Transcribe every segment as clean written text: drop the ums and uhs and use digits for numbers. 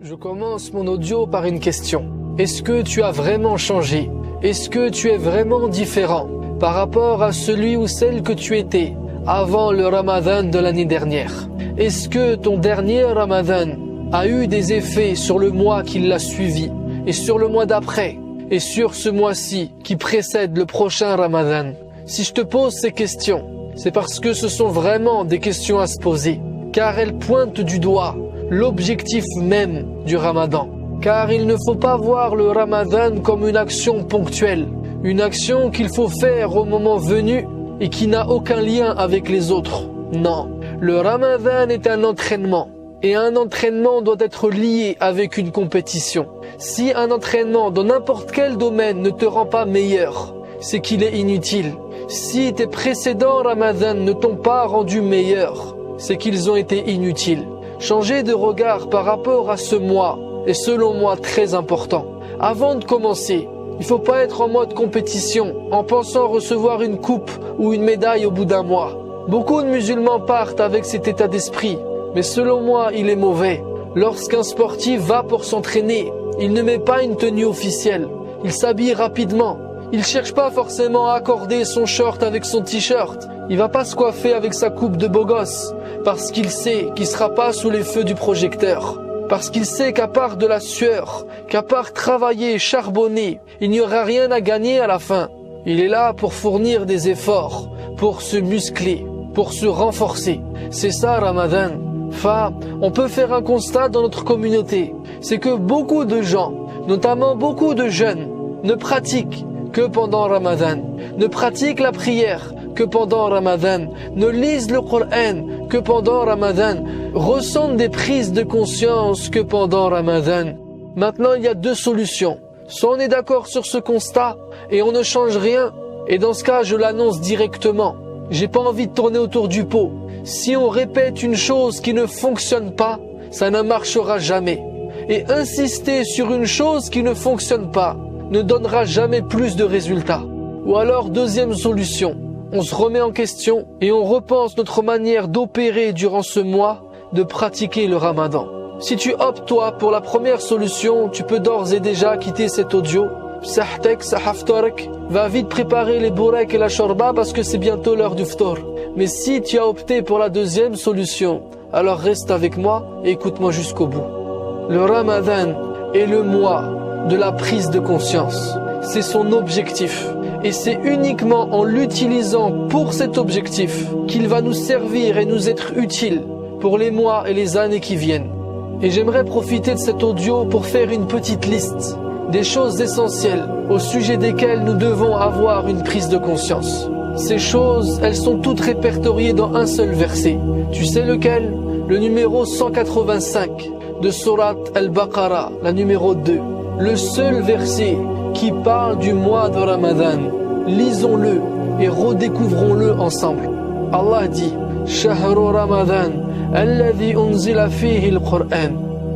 Je commence mon audio par une question. Est-ce que tu as vraiment changé? Est-ce que tu es vraiment différent par rapport à celui ou celle que tu étais avant le Ramadan de l'année dernière? Est-ce que ton dernier Ramadan a eu des effets sur le mois qui l'a suivi et sur le mois d'après et sur ce mois-ci qui précède le prochain Ramadan? Si je te pose ces questions, c'est parce que ce sont vraiment des questions à se poser, car elles pointent du doigt l'objectif même du Ramadan. Car il ne faut pas voir le Ramadan comme une action ponctuelle, une action qu'il faut faire au moment venu et qui n'a aucun lien avec les autres. Non, le Ramadan est un entraînement. Et un entraînement doit être lié avec une compétition. Si un entraînement dans n'importe quel domaine ne te rend pas meilleur, c'est qu'il est inutile. Si tes précédents Ramadan ne t'ont pas rendu meilleur, c'est qu'ils ont été inutiles. Changer de regard par rapport à ce mois est selon moi très important. Avant de commencer, il ne faut pas être en mode compétition en pensant recevoir une coupe ou une médaille au bout d'un mois. Beaucoup de musulmans partent avec cet état d'esprit, mais selon moi, il est mauvais. Lorsqu'un sportif va pour s'entraîner, il ne met pas une tenue officielle. Il s'habille rapidement. Il cherche pas forcément à accorder son short avec son t-shirt. Il va pas se coiffer avec sa coupe de beau gosse parce qu'il sait qu'il sera pas sous les feux du projecteur. Parce qu'il sait qu'à part de la sueur, qu'à part travailler, charbonner, il n'y aura rien à gagner à la fin. Il est là pour fournir des efforts, pour se muscler, pour se renforcer. C'est ça Ramadan. Enfin, on peut faire un constat dans notre communauté. C'est que beaucoup de gens, notamment beaucoup de jeunes, ne pratiquent que pendant Ramadan, ne pratiquent la prière que pendant Ramadan, ne lisent le Coran que pendant Ramadan, ressentent des prises de conscience que pendant Ramadan. Maintenant, il y a deux solutions. Soit on est d'accord sur ce constat et on ne change rien, et dans ce cas, je l'annonce directement. J'ai pas envie de tourner autour du pot. Si on répète une chose qui ne fonctionne pas, ça ne marchera jamais. Et insister sur une chose qui ne fonctionne pas ne donnera jamais plus de résultats. Ou alors, deuxième solution, on se remet en question et on repense notre manière d'opérer durant ce mois, de pratiquer le Ramadan. Si tu optes toi pour la première solution, tu peux d'ores et déjà quitter cet audio. Sahtek, sahaftorek, va vite préparer les bourreks et la shorba parce que c'est bientôt l'heure du ftor. Mais si tu as opté pour la deuxième solution, alors reste avec moi et écoute-moi jusqu'au bout. Le Ramadan est le mois de la prise de conscience. C'est son objectif. Et c'est uniquement en l'utilisant pour cet objectif qu'il va nous servir et nous être utile pour les mois et les années qui viennent. Et j'aimerais profiter de cet audio pour faire une petite liste des choses essentielles au sujet desquelles nous devons avoir une prise de conscience. Ces choses, elles sont toutes répertoriées dans un seul verset. Tu sais lequel? Le numéro 185 de Surat Al-Baqarah, la numéro 2. Le seul verset qui parle du mois de Ramadan. Lisons-le et redécouvrons-le ensemble. Allah dit: Shahru Ramadan, alladhi unzila fihi al-Qur'an.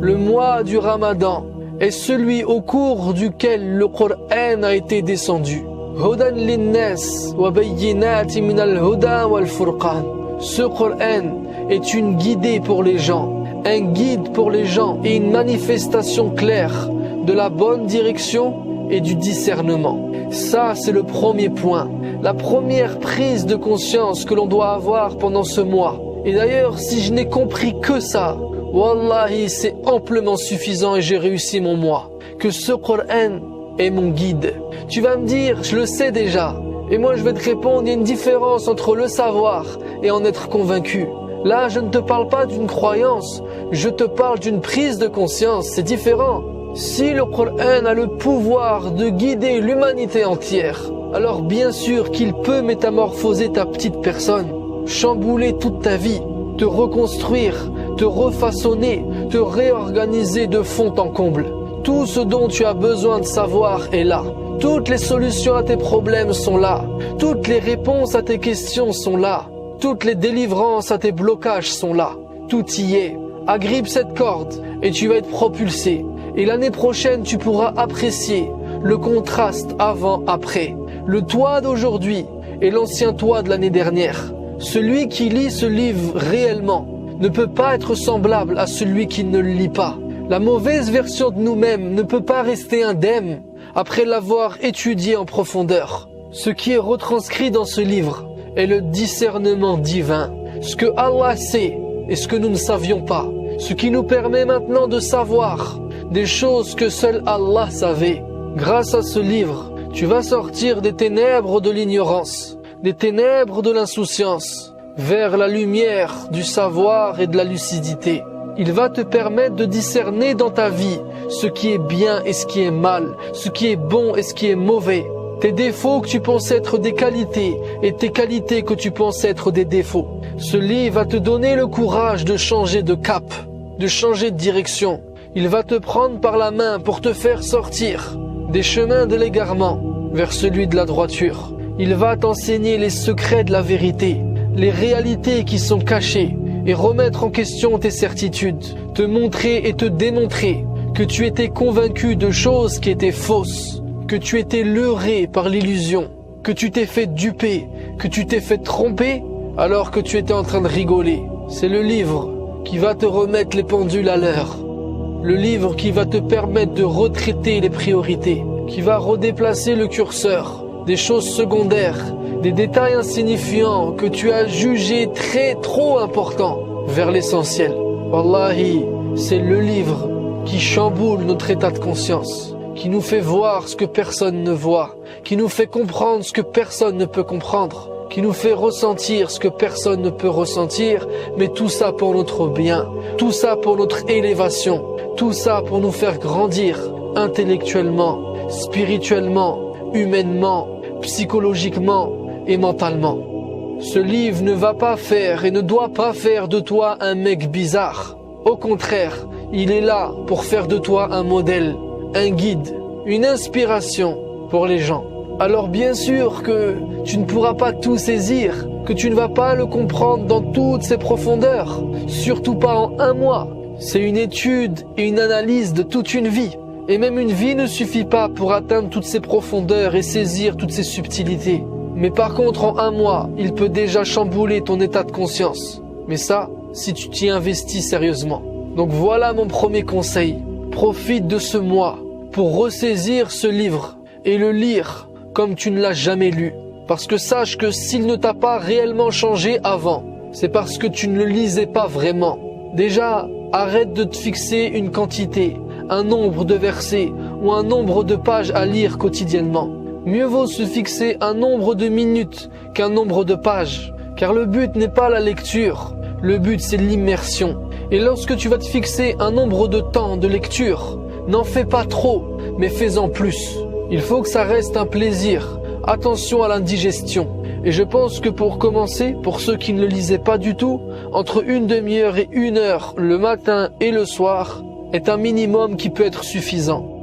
Le mois du Ramadan est celui au cours duquel le Coran a été descendu. Hudan linnas wa bayyinatin min al-huda wal-furqan. Ce Coran est une guidée pour les gens, un guide pour les gens et une manifestation claire de la bonne direction et du discernement. Ça, c'est le premier point, la première prise de conscience que l'on doit avoir pendant ce mois. Et d'ailleurs, si je n'ai compris que ça, Wallahi, c'est amplement suffisant et j'ai réussi mon mois. Que ce Coran est mon guide. Tu vas me dire, je le sais déjà. Et moi, je vais te répondre, il y a une différence entre le savoir et en être convaincu. Là, je ne te parle pas d'une croyance, je te parle d'une prise de conscience, c'est différent. Si le Coran a le pouvoir de guider l'humanité entière, alors bien sûr qu'il peut métamorphoser ta petite personne, chambouler toute ta vie, te reconstruire, te refaçonner, te réorganiser de fond en comble. Tout ce dont tu as besoin de savoir est là. Toutes les solutions à tes problèmes sont là. Toutes les réponses à tes questions sont là. Toutes les délivrances à tes blocages sont là. Tout y est. Agrippe cette corde et tu vas être propulsé. Et l'année prochaine, tu pourras apprécier le contraste avant-après. Le toi d'aujourd'hui et l'ancien toi de l'année dernière. Celui qui lit ce livre réellement ne peut pas être semblable à celui qui ne le lit pas. La mauvaise version de nous-mêmes ne peut pas rester indemne après l'avoir étudié en profondeur. Ce qui est retranscrit dans ce livre est le discernement divin. Ce que Allah sait et ce que nous ne savions pas. Ce qui nous permet maintenant de savoir des choses que seul Allah savait. Grâce à ce livre, tu vas sortir des ténèbres de l'ignorance, des ténèbres de l'insouciance, vers la lumière du savoir et de la lucidité. Il va te permettre de discerner dans ta vie ce qui est bien et ce qui est mal, ce qui est bon et ce qui est mauvais. Tes défauts que tu penses être des qualités et tes qualités que tu penses être des défauts. Ce livre va te donner le courage de changer de cap, de changer de direction. Il va te prendre par la main pour te faire sortir des chemins de l'égarement vers celui de la droiture. Il va t'enseigner les secrets de la vérité, les réalités qui sont cachées et remettre en question tes certitudes, te montrer et te démontrer que tu étais convaincu de choses qui étaient fausses, que tu étais leurré par l'illusion, que tu t'es fait duper, que tu t'es fait tromper alors que tu étais en train de rigoler. C'est le livre qui va te remettre les pendules à l'heure. Le livre qui va te permettre de retraiter les priorités, qui va redéplacer le curseur des choses secondaires, des détails insignifiants que tu as jugés trop importants vers l'essentiel. Wallahi, c'est le livre qui chamboule notre état de conscience, qui nous fait voir ce que personne ne voit, qui nous fait comprendre ce que personne ne peut comprendre, qui nous fait ressentir ce que personne ne peut ressentir, mais tout ça pour notre bien, tout ça pour notre élévation, tout ça pour nous faire grandir intellectuellement, spirituellement, humainement, psychologiquement et mentalement. Ce livre ne va pas faire et ne doit pas faire de toi un mec bizarre. Au contraire, il est là pour faire de toi un modèle, un guide, une inspiration pour les gens. Alors bien sûr que tu ne pourras pas tout saisir, que tu ne vas pas le comprendre dans toutes ses profondeurs, surtout pas en un mois. C'est une étude et une analyse de toute une vie. Et même une vie ne suffit pas pour atteindre toutes ces profondeurs et saisir toutes ces subtilités. Mais par contre, en un mois, il peut déjà chambouler ton état de conscience. Mais ça, si tu t'y investis sérieusement. Donc voilà mon premier conseil. Profite de ce mois pour ressaisir ce livre et le lire comme tu ne l'as jamais lu. Parce que sache que s'il ne t'a pas réellement changé avant, c'est parce que tu ne le lisais pas vraiment. Déjà, arrête de te fixer une quantité, un nombre de versets ou un nombre de pages à lire quotidiennement. Mieux vaut se fixer un nombre de minutes qu'un nombre de pages. Car le but n'est pas la lecture, le but c'est l'immersion. Et lorsque tu vas te fixer un nombre de temps de lecture, n'en fais pas trop, mais fais-en plus. Il faut que ça reste un plaisir. Attention à l'indigestion. Et je pense que pour commencer, pour ceux qui ne le lisaient pas du tout, entre une demi-heure et 1 heure le matin et le soir est un minimum qui peut être suffisant.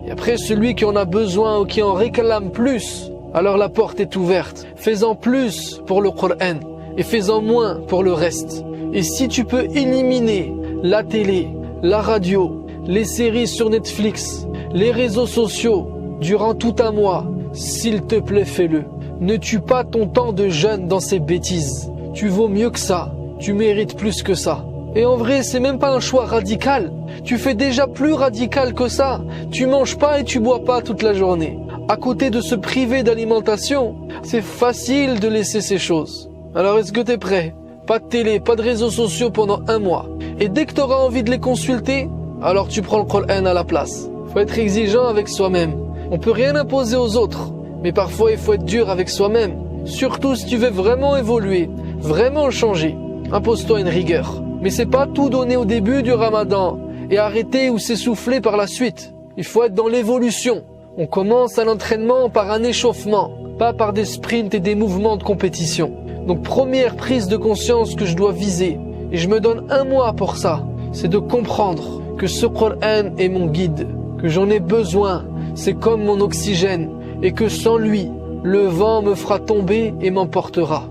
Et après, celui qui en a besoin ou qui en réclame plus, alors la porte est ouverte. Fais-en plus pour le Coran et fais-en moins pour le reste. Et si tu peux éliminer la télé, la radio, les séries sur Netflix, les réseaux sociaux durant tout un mois, s'il te plaît, fais-le. Ne tue pas ton temps de jeûne dans ces bêtises. Tu vaux mieux que ça. Tu mérites plus que ça. Et en vrai, c'est même pas un choix radical. Tu fais déjà plus radical que ça. Tu manges pas et tu bois pas toute la journée. À côté de se priver d'alimentation, c'est facile de laisser ces choses. Alors est-ce que t'es prêt? Pas de télé, pas de réseaux sociaux pendant 1 mois. Et dès que t'auras envie de les consulter, alors tu prends le Coran à la place. Faut être exigeant avec soi-même. On peut rien imposer aux autres. Mais parfois il faut être dur avec soi-même. Surtout si tu veux vraiment évoluer, vraiment changer. Impose-toi une rigueur. Mais c'est pas tout donner au début du Ramadan et arrêter ou s'essouffler par la suite. Il faut être dans l'évolution. On commence à l'entraînement par un échauffement, pas par des sprints et des mouvements de compétition. Donc première prise de conscience que je dois viser, et je me donne 1 mois pour ça, c'est de comprendre que ce Coran est mon guide, que j'en ai besoin, c'est comme mon oxygène, et que sans lui, le vent me fera tomber et m'emportera.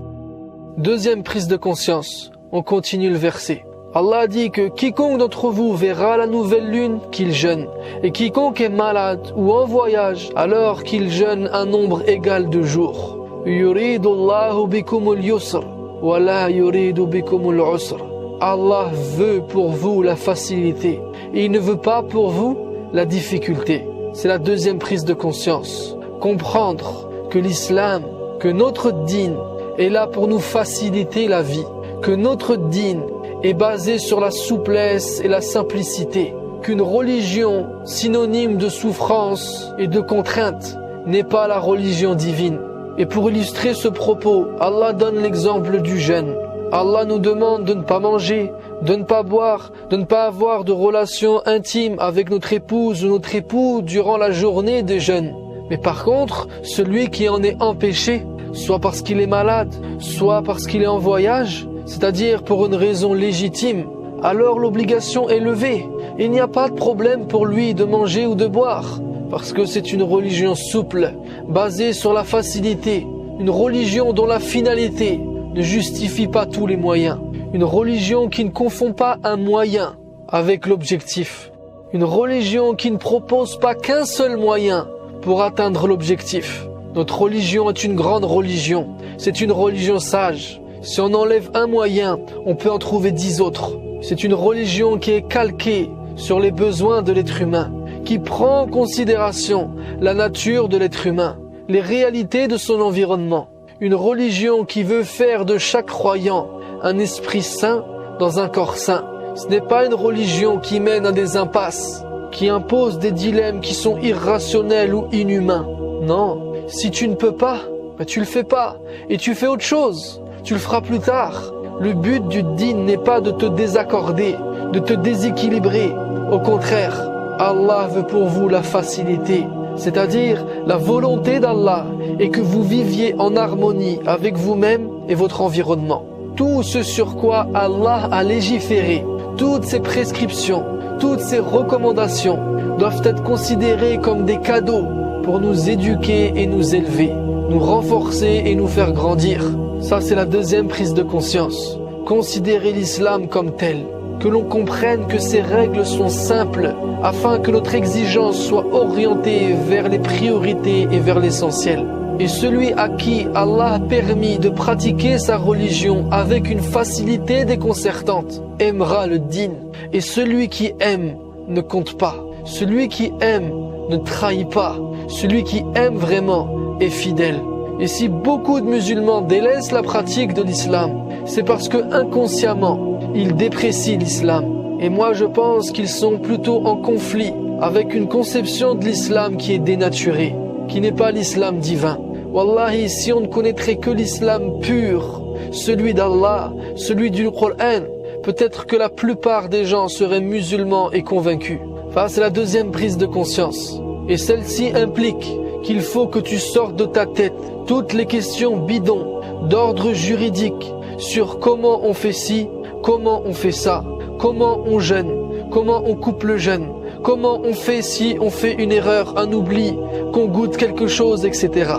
Deuxième prise de conscience, on continue le verset. Allah dit que quiconque d'entre vous verra la nouvelle lune, qu'il jeûne, et quiconque est malade ou en voyage, alors qu'il jeûne un nombre égal de jours. Yuridu Allahu bikumul yusr, wa la yuridu bikumul usr, Allah veut pour vous la facilité et il ne veut pas pour vous la difficulté. C'est la deuxième prise de conscience. Comprendre que l'islam, que notre dîn est là pour nous faciliter la vie, que notre dîn est basé sur la souplesse et la simplicité, qu'une religion synonyme de souffrance et de contrainte n'est pas la religion divine. Et pour illustrer ce propos, Allah donne l'exemple du jeûne. Allah nous demande de ne pas manger, de ne pas boire, de ne pas avoir de relations intimes avec notre épouse ou notre époux durant la journée de jeûne. Mais par contre, celui qui en est empêché, soit parce qu'il est malade, soit parce qu'il est en voyage, c'est-à-dire pour une raison légitime, alors l'obligation est levée. Il n'y a pas de problème pour lui de manger ou de boire, parce que c'est une religion souple, basée sur la facilité, une religion dont la finalité ne justifie pas tous les moyens, une religion qui ne confond pas un moyen avec l'objectif, une religion qui ne propose pas qu'un seul moyen pour atteindre l'objectif. Notre religion est une grande religion, c'est une religion sage. Si on enlève un moyen, on peut en trouver 10 autres. C'est une religion qui est calquée sur les besoins de l'être humain, qui prend en considération la nature de l'être humain, les réalités de son environnement. Une religion qui veut faire de chaque croyant un esprit saint dans un corps saint. Ce n'est pas une religion qui mène à des impasses, qui impose des dilemmes qui sont irrationnels ou inhumains. Non, si tu ne peux pas, tu le fais pas et tu fais autre chose. Tu le feras plus tard. Le but du dîn n'est pas de te désaccorder, de te déséquilibrer. Au contraire, Allah veut pour vous la facilité, c'est-à-dire la volonté d'Allah et que vous viviez en harmonie avec vous-même et votre environnement. Tout ce sur quoi Allah a légiféré, toutes ces prescriptions, toutes ces recommandations doivent être considérées comme des cadeaux pour nous éduquer et nous élever, nous renforcer et nous faire grandir. Ça, c'est la deuxième prise de conscience. Considérer l'islam comme tel, que l'on comprenne que ces règles sont simples afin que notre exigence soit orientée vers les priorités et vers l'essentiel. Et celui à qui Allah a permis de pratiquer sa religion avec une facilité déconcertante aimera le dîn. Et celui qui aime ne compte pas. Celui qui aime ne trahit pas. Celui qui aime vraiment est fidèle. Et si beaucoup de musulmans délaissent la pratique de l'islam, c'est parce que inconsciemment, ils déprécient l'islam. Et moi je pense qu'ils sont plutôt en conflit avec une conception de l'islam qui est dénaturée, qui n'est pas l'islam divin. Wallahi, si on ne connaîtrait que l'islam pur, celui d'Allah, celui du Coran, peut-être que la plupart des gens seraient musulmans et convaincus. Enfin, c'est la deuxième prise de conscience. Et celle-ci implique qu'il faut que tu sortes de ta tête toutes les questions bidons d'ordre juridique sur comment on fait ci, comment on fait ça, comment on jeûne, comment on coupe le jeûne, comment on fait si on fait une erreur, un oubli, qu'on goûte quelque chose, etc.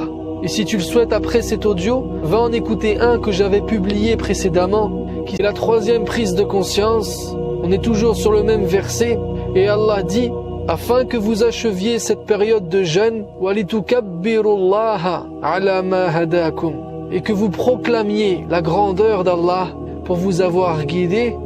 Et si tu le souhaites après cet audio, va en écouter un que j'avais publié précédemment, qui est la troisième prise de conscience. On est toujours sur le même verset, et Allah dit: afin que vous acheviez cette période de jeûne, et que vous proclamiez la grandeur d'Allah pour vous avoir guidé,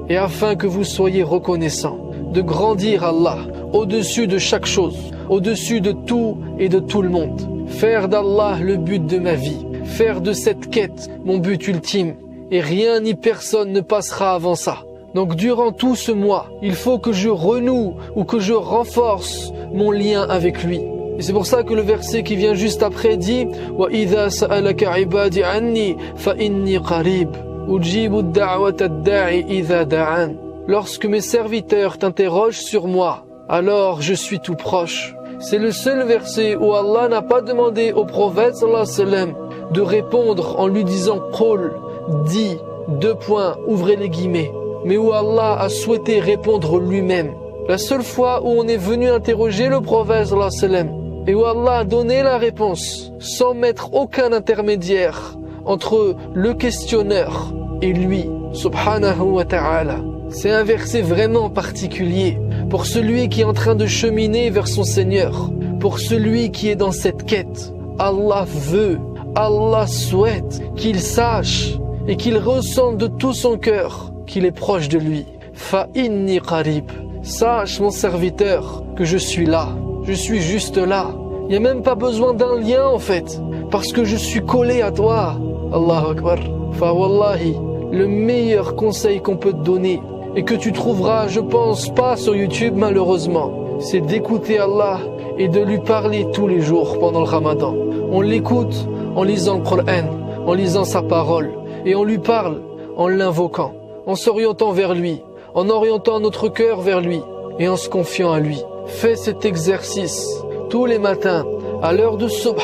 et afin que vous soyez reconnaissants, de grandir Allah au-dessus de chaque chose, au-dessus de tout et de tout le monde. Faire d'Allah le but de ma vie, faire de cette quête mon but ultime, et rien ni personne ne passera avant ça. Donc durant tout ce mois, il faut que je renoue ou que je renforce mon lien avec lui. Et c'est pour ça que le verset qui vient juste après dit: وَإِذَا سَأَلَكَ عِبَادِ عَنِّي فَإِنِّي قَرِيبٌ أُجِيبُ الدَّعْوَةَ الدَّاعِ إِذَا دَعَانِ. Lorsque mes serviteurs t'interrogent sur moi, alors je suis tout proche. C'est le seul verset où Allah n'a pas demandé au prophète sallallahu alayhi wa sallam de répondre en lui disant Qul, dis, ouvrez les guillemets, mais où Allah a souhaité répondre lui-même. La seule fois où on est venu interroger le prophète sallallahu alayhi wa sallam et où Allah a donné la réponse sans mettre aucun intermédiaire entre le questionneur et lui, subhanahu wa ta'ala. C'est un verset vraiment particulier pour celui qui est en train de cheminer vers son Seigneur, pour celui qui est dans cette quête. Allah veut, Allah souhaite qu'il sache et qu'il ressente de tout son cœur qu'il est proche de lui. Fa inni qarib. Sache, mon serviteur, que je suis là. Je suis juste là. Il n'y a même pas besoin d'un lien en fait, parce que je suis collé à toi. Allahu Akbar. Fa wallahi, le meilleur conseil qu'on peut te donner, et que tu trouveras, je pense, pas sur YouTube malheureusement, c'est d'écouter Allah et de lui parler tous les jours pendant le Ramadan. On l'écoute en lisant le Coran, en lisant sa parole, et on lui parle en l'invoquant, en s'orientant vers lui, en orientant notre cœur vers lui et en se confiant à lui. Fais cet exercice tous les matins à l'heure de subh.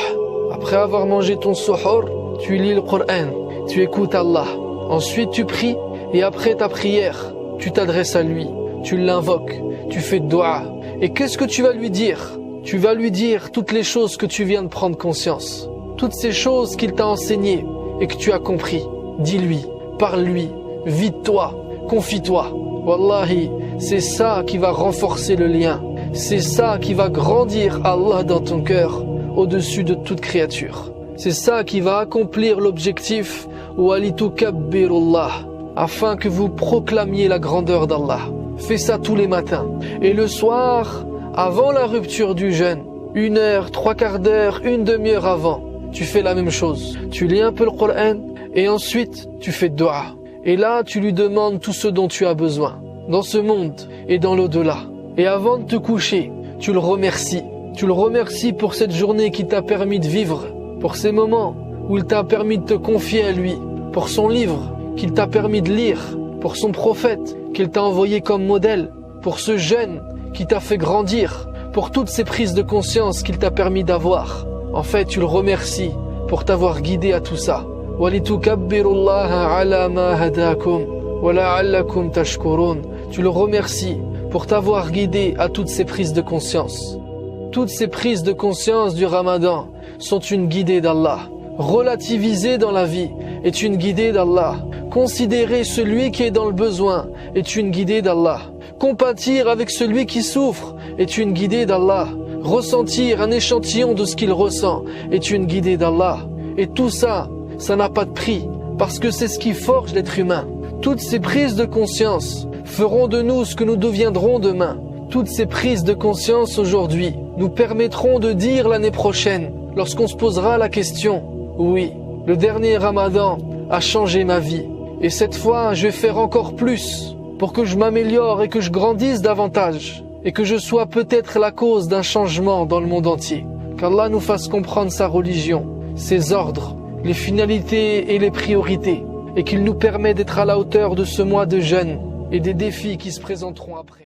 Après avoir mangé ton suhour, tu lis le Coran, tu écoutes Allah. Ensuite tu pries et après ta prière, tu t'adresses à lui, tu l'invoques, tu fais dua. Et qu'est-ce que tu vas lui dire? Tu vas lui dire toutes les choses que tu viens de prendre conscience, toutes ces choses qu'il t'a enseignées et que tu as compris. Dis-lui, parle-lui, vide-toi, confie-toi. Wallahi, c'est ça qui va renforcer le lien. C'est ça qui va grandir Allah dans ton cœur au-dessus de toute créature. C'est ça qui va accomplir l'objectif walitukabbirullah, afin que vous proclamiez la grandeur d'Allah. Fais ça tous les matins. Et le soir, avant la rupture du jeûne, 1 heure, 3/4 d'heure, une demi-heure avant, tu fais la même chose. Tu lis un peu le Coran et ensuite tu fais dua. Et là, tu lui demandes tout ce dont tu as besoin, dans ce monde et dans l'au-delà. Et avant de te coucher, tu le remercies. Tu le remercies pour cette journée qui t'a permis de vivre, pour ces moments où il t'a permis de te confier à lui, pour son livre qu'il t'a permis de lire, pour son prophète qu'il t'a envoyé comme modèle, pour ce jeûne qui t'a fait grandir, pour toutes ces prises de conscience qu'il t'a permis d'avoir. En fait, tu le remercies pour t'avoir guidé à tout ça. Tu le remercies pour t'avoir guidé à toutes ces prises de conscience. Toutes ces prises de conscience du Ramadan sont une guidée d'Allah. Relativiser dans la vie est une guidée d'Allah. Considérer celui qui est dans le besoin est une guidée d'Allah. Compatir avec celui qui souffre est une guidée d'Allah. Ressentir un échantillon de ce qu'il ressent est une guidée d'Allah. Et tout ça, ça n'a pas de prix, parce que c'est ce qui forge l'être humain. Toutes ces prises de conscience feront de nous ce que nous deviendrons demain. Toutes ces prises de conscience aujourd'hui nous permettront de dire l'année prochaine, lorsqu'on se posera la question, oui, le dernier Ramadan a changé ma vie. Et cette fois, je vais faire encore plus pour que je m'améliore et que je grandisse davantage. Et que je sois peut-être la cause d'un changement dans le monde entier. Qu'Allah nous fasse comprendre sa religion, ses ordres, les finalités et les priorités. Et qu'il nous permette d'être à la hauteur de ce mois de jeûne et des défis qui se présenteront après.